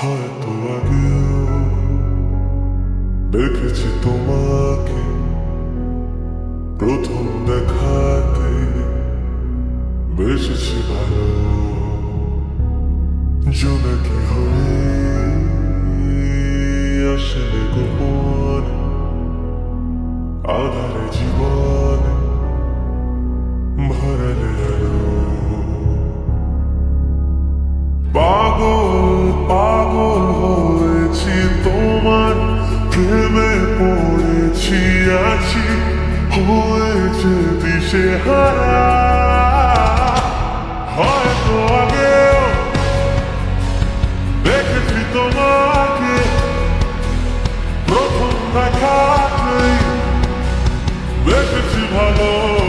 হয়তো আগেও দেখেছি তোমাকে, প্রথম দেখাতে বেশি ভালো। জোনাকি হয়ে আসলে গোপন আধারে জীবন ভরালে আলো। পাগল পাগল হয়েছি তোমার প্রেমে পড়েছি, আছি হয়েছে দিশেহারা। হয়তো আগেও দেখেছি তোমাকে, প্রথম দেখাতেই বেশি ভালো।